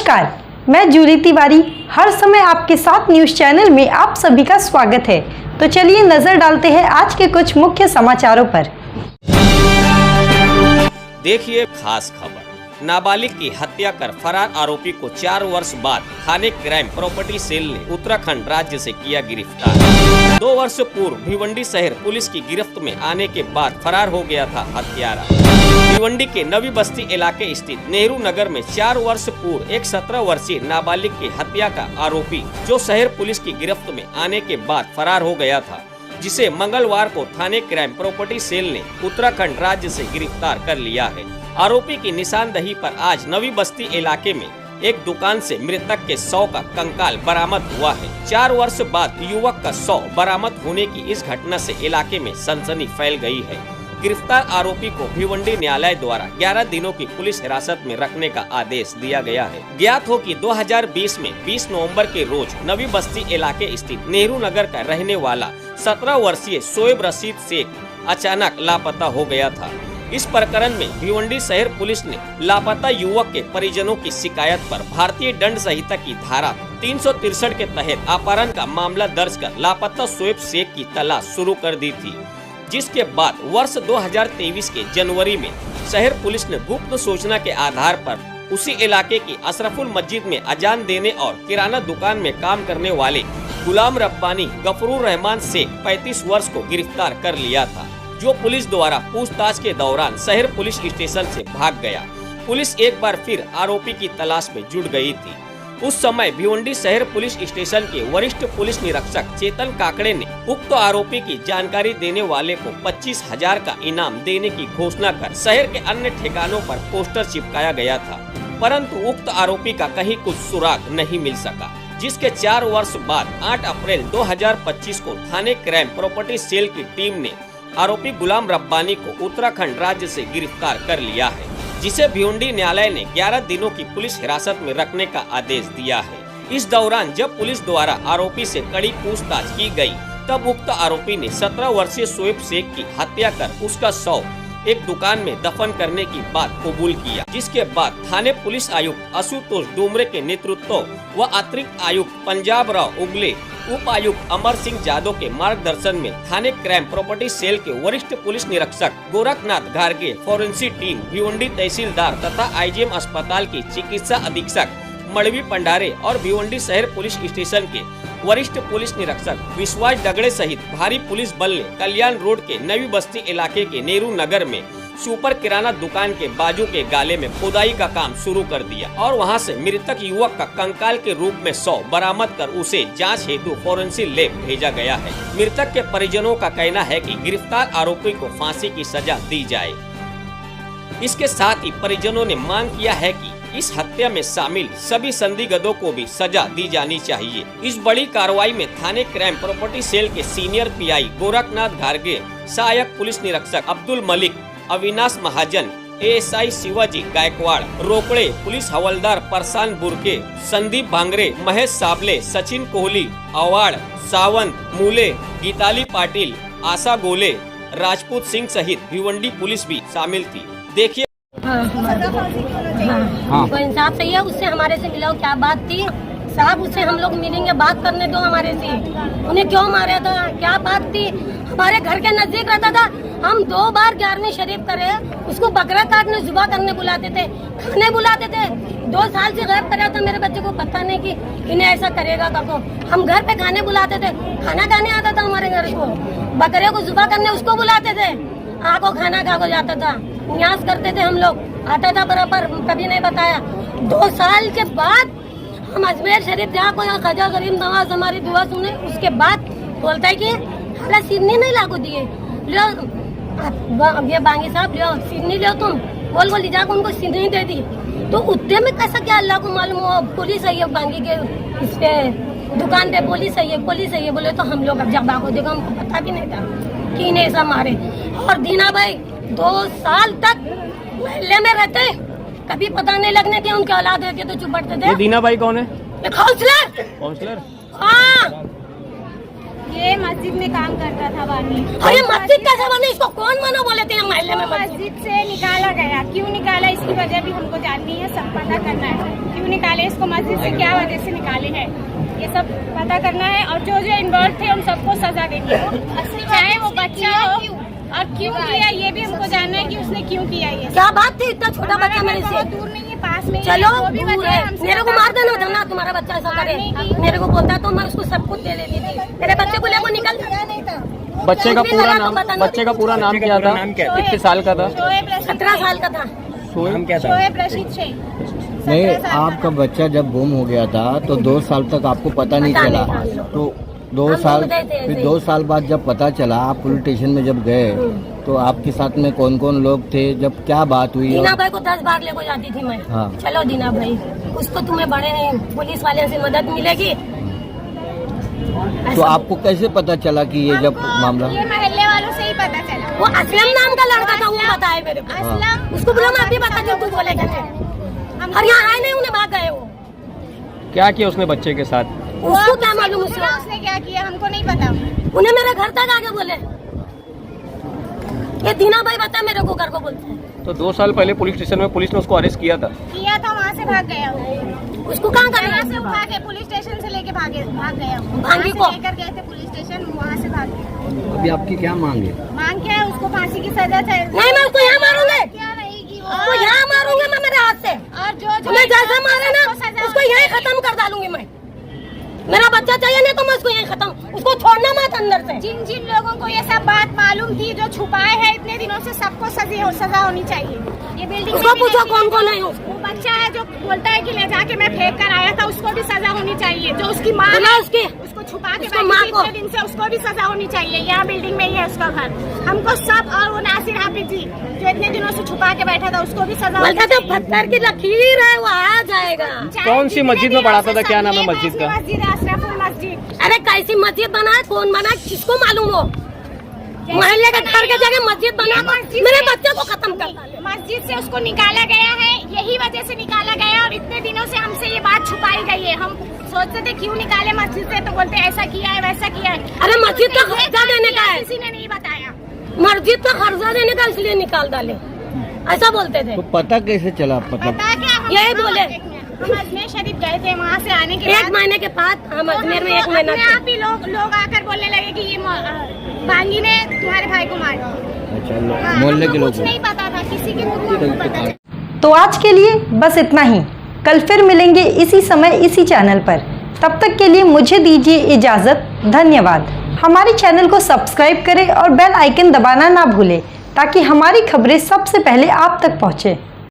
नमस्कार, मैं जूली तिवारी। हर समय आपके साथ न्यूज़ चैनल में आप सभी का स्वागत है। तो चलिए नजर डालते हैं आज के कुछ मुख्य समाचारों पर। देखिए खास खबर। नाबालिग की हत्या कर फरार आरोपी को 4 वर्ष बाद थाने क्राइम प्रॉपर्टी सेल ने उत्तराखंड राज्य से किया गिरफ्तार। 2 वर्ष पूर्व भिवंडी शहर पुलिस की गिरफ्त में आने के बाद फरार हो गया था हत्यारा। भिवंडी के नवी बस्ती इलाके स्थित नेहरू नगर में 4 वर्ष पूर्व एक 17 वर्षीय नाबालिग की हत्या का आरोपी जो शहर पुलिस की गिरफ्त में आने के बाद फरार हो गया था, जिसे मंगलवार को थाने क्राइम प्रॉपर्टी सेल ने उत्तराखंड राज्य से गिरफ्तार कर लिया है। आरोपी की निशानदही पर आज नवी बस्ती इलाके में एक दुकान से मृतक के 100 का कंकाल बरामद हुआ है। 4 वर्ष बाद युवक का 100 बरामद होने की इस घटना से इलाके में सनसनी फैल गई है। गिरफ्तार आरोपी को भिवंडी न्यायालय द्वारा 11 दिनों की पुलिस हिरासत में रखने का आदेश दिया गया है। ज्ञात हो कि 2020 में 20 नवंबर के रोज नवी बस्ती इलाके स्थित नेहरू नगर का रहने वाला 17 वर्षीय शोएब रशीद शेख अचानक लापता हो गया था। इस प्रकरण में भिवंडी शहर पुलिस ने लापता युवक के परिजनों की शिकायत पर भारतीय दंड संहिता की धारा 363 के तहत अपहरण का मामला दर्ज कर लापता शोएब शेख की तलाश शुरू कर दी थी, जिसके बाद वर्ष 2023 के जनवरी में शहर पुलिस ने गुप्त सूचना के आधार पर उसी इलाके की अशरफुल मस्जिद में अजान देने और किराना दुकान में काम करने वाले गुलाम रब्बानी गफरूर रहमान शेख 35 वर्ष को गिरफ्तार कर लिया था, जो पुलिस द्वारा पूछताछ के दौरान शहर पुलिस स्टेशन से भाग गया। पुलिस एक बार फिर आरोपी की तलाश में जुट गई थी। उस समय भिवंडी शहर पुलिस स्टेशन के वरिष्ठ पुलिस निरीक्षक चेतन काकड़े ने उक्त आरोपी की जानकारी देने वाले को 25,000 का इनाम देने की घोषणा कर शहर के अन्य ठिकानों पर पोस्टर चिपकाया गया था, परंतु उक्त आरोपी का कहीं कुछ सुराग नहीं मिल सका, जिसके 4 वर्ष बाद 8 अप्रैल 2025 को थाने क्राइम प्रॉपर्टी सेल की टीम ने आरोपी गुलाम रब्बानी को उत्तराखंड राज्य से गिरफ्तार कर लिया है, जिसे भिवंडी न्यायालय ने 11 दिनों की पुलिस हिरासत में रखने का आदेश दिया है। इस दौरान जब पुलिस द्वारा आरोपी से कड़ी पूछताछ की गई, तब उक्त आरोपी ने 17 वर्षीय शोएब शेख की हत्या कर उसका शव एक दुकान में दफन करने की बात कबूल किया, जिसके बाद थाने पुलिस आयुक्त आशुतोष डोमरे के नेतृत्व व अतिरिक्त आयुक्त पंजाब राव उगले, उप आयुक्त अमर सिंह यादव के मार्गदर्शन में थाने क्राइम प्रॉपर्टी सेल के वरिष्ठ पुलिस निरीक्षक गोरखनाथ घारगे, फॉरेंसिक टीम, भिवंडी तहसीलदार तथा आईजीएम अस्पताल की चिकित्सा अधीक्षक मड़वी पंडारे और भिवंडी शहर पुलिस स्टेशन के वरिष्ठ पुलिस निरीक्षक विश्वास डगड़े सहित भारी पुलिस बल ने कल्याण रोड के नवी बस्ती इलाके के नेहरू नगर में सुपर किराना दुकान के बाजू के गाले में खुदाई का काम शुरू कर दिया और वहां से मृतक युवक का कंकाल के रूप में 100 बरामद कर उसे जांच हेतु फॉरेंसिक लैब भेजा गया है। मृतक के परिजनों का कहना है कि गिरफ्तार आरोपी को फांसी की सजा दी जाए। इसके साथ ही परिजनों ने मांग किया है कि इस हत्या में शामिल सभी संदिग्धों को भी सजा दी जानी चाहिए। इस बड़ी कार्रवाई में थाने क्राइम प्रॉपर्टी सेल के सीनियर पीआई गोरखनाथ घारगे, सहायक पुलिस निरीक्षक अब्दुल मलिक, अविनाश महाजन, एएसआई शिवाजी गायकवाड़, रोकड़े पुलिस हवलदार प्रशांत बुरके, संदीप भांगरे, महेश साबले, सचिन कोहली, अवाड़, सावंत, मूले, गीताली पाटिल, आशा गोले, राजपूत सिंह सहित भिवंडी पुलिस भी शामिल थी। देखिए तो इंसाफ चाहिए, उससे हमारे से मिलाओ, क्या बात थी साहब, उससे हम लोग मिलेंगे, बात करने दो हमारे से। उन्हें क्यों मारा था, क्या बात थी, हमारे घर के नजदीक रहता था। हम 2 बार 11वीं शरीफ करे, उसको बकरा काटने जुबा करने बुलाते थे, खाने बुलाते थे। 2 साल से गायब करा था, मेरे बच्चे को पता नहीं कि इन्हें ऐसा करेगा काको। हम घर पे खाने बुलाते थे, खाना खाने आता था हमारे घर को, बकरे को जुबा करने उसको बुलाते थे, आको खाना खा को जाता था, न्यास करते थे हम लोग, आता था बराबर, कभी नहीं बताया। 2 साल के बाद हम अजमेर शरीफ जहाँ को खजा गरीब नवाज हमारी दुआ सुने, उसके बाद बोलता है कि हाला सिडनी नहीं लागू दिए, लो ये बांगी साहब लो सिडनी लो, तुम बोल बोली जाकर उनको सिडनी दे दी। तो उतने में कैसा क्या अल्लाह को मालूम हो, पुलिस आई है बांगी के इस पे दुकान पे, पुलिस आई है बोले। तो हम लोग अब जब बागो देखो, हमको पता भी नहीं था कि इन्हें ऐसा मारे। और दीना भाई 2 साल तक महल्ले में रहते, कभी पता नहीं लगने के उनके औलाद रहते तो चुप पड़ते थे। दीना भाई कौन है? काउंसलर। काउंसलर? हाँ, ये मस्जिद में काम करता था बानी। अरे मस्जिद कैसे बने, इसको कौन मना बोले थे महल्ले में? मस्जिद से निकाला गया, क्यों निकाला इसकी वजह भी हमको जाननी है, सब पता करना है। क्यों निकाले इसको मस्जिद से, क्या वजह से निकाले हैं, ये सब पता करना है। और जो जो इन्वॉल्व थे उन सबको सजा देनी है, चाहे वो बच्चा हो। और क्यों किया ये भी हमको जानना है कि उसने क्यों किया ये। क्या बात थी, इतना छोटा बच्चा मेरे से दूर नहीं है, पास में चलो भी दूर है। मेरे को मार देना था ना, तुम्हारा बच्चा ऐसा करे, मेरे को बोलता तो मैं उसको सब कुछ दे देती थी। मेरे बच्चे को लेको निकल नहीं था। बच्चे का पूरा नाम क्या था? कितने साल का था? 17 साल का था। नाम क्या था? शोएब रशीद शेख। नहीं, आपका बच्चा जब गुम हो गया था तो 2 साल तक आपको पता नहीं चला, तो 2 साल फिर 2 साल बाद जब पता चला, आप पुलिस स्टेशन में जब गए तो आपके साथ में कौन कौन लोग थे, जब क्या बात हुई? दीना भाई को 10 बार लेको जाती थी मैं। हाँ। चलो दीना भाई, उसको तुम्हें बड़े पुलिस वाले से मदद मिलेगी। तो आपको कैसे पता चला कि ये जब मामला? ये मोहल्ले वालों से ही पता चला। वो असलम नाम का लड़का था, वो बताया मेरे को। असलम, उसको बोला मैं अभी बता दूं, तू बोलेगा और यहाँ आए नहीं, उन्हें भाग गए वो। क्या किया उसने बच्चे के साथ? उसको क्या मालूम, उसने क्या किया हमको नहीं पता। उन्हें मेरे घर तक आके बोले, ये दीना भाई बता मेरे को, घर को बोलते हैं। तो 2 साल पहले पुलिस स्टेशन में पुलिस ने उसको अरेस्ट किया था। वहाँ से भाग गया वो। उसको कहाँ कर यहाँ से उठा के पुलिस स्टेशन से लेके भाग गया वो। भांगी वहाँ को? से लेकर गए थे पुलिस स्टेशन, वहाँ से भाग गया। अभी आपकी क्या मांग है? मांग क्या है, उसको फांसी की सजा चाहिए। नहीं, मैं उसको यहाँ मारूंगी, क्या रहेगी उसको यहाँ मारूंगी मैं मेरे हाथ से। और जो तुम्हें जैसा मारे ना, उसको यहीं खत्म कर डालूंगी मैं। मेरा बच्चा चाहिए नहीं तो मैं उसको यहीं खत्म, उसको छोड़ना मत अंदर से। जिन जिन लोगों को ये सब बात मालूम थी, जो छुपाए हैं इतने दिनों से, सबको सजा होनी चाहिए। ये बिल्डिंग उसको पूछो कौन कौन है। वो बच्चा है जो बोलता है कि ले जाके मैं फेंक कर आया था, उसको भी सजा होनी चाहिए। जो उसकी माँ है, उसको छुपा के उसको माँ को इतने दिन से, उसको भी सजा होनी चाहिए। यहाँ बिल्डिंग में ही है उसका घर, हमको सब। और वो नासिर हाफिज जी जो इतने दिनों से छुपा के बैठा था, उसको भी सजा होनी चाहिए। पत्थर की लकीर है, वो आ जाएगा। कौन सी मस्जिद में पढ़ाता था? क्या नाम है मस्जिद का? मस्जिद अशरफुल मस्जिद। अरे कैसी मस्जिद बनाए, कौन बनाए, किसको मालूम हो? मोहल्ले के घर के जगह मस्जिद बना, मेरे बच्चे को खत्म कर डाले। मस्जिद से उसको निकाला गया है, यही वजह से निकाला गया। और इतने दिनों से हमसे ये बात छुपाई गई है। हम सोचते थे क्यों निकाले मस्जिद से, तो बोलते ऐसा किया है वैसा किया है। अरे मस्जिद का खर्चा देने का है, किसी ने नहीं बताया। मस्जिद का खर्चा देने का, इसलिए निकाल डाले, ऐसा बोलते थे। तो पता कैसे चला? मतलब पता क्या, हम यही बोले। हम अजमेर शरीफ गए थे, वहाँ से आने के 1 महीने के बाद हम अजमेर में 1 महीना अपने आप ही लोग आकर बोलने लगे कि ये बांगी ने तुम्हारे भाई को मारा। अच्छा, मोहल्ले के लोग? कुछ नहीं पता था, किसी के मुँह में नहीं पता था। तो आज के लिए बस इतना ही। कल फिर मिलेंगे इसी समय इसी चैनल पर। तब तक के लिए मुझे दीजिए इजाज़त। धन्यवाद। हमारे चैनल को सब्सक्राइब करें और बेल आइकन दबाना ना भूलें ताकि हमारी खबरें सबसे पहले आप तक पहुँचें।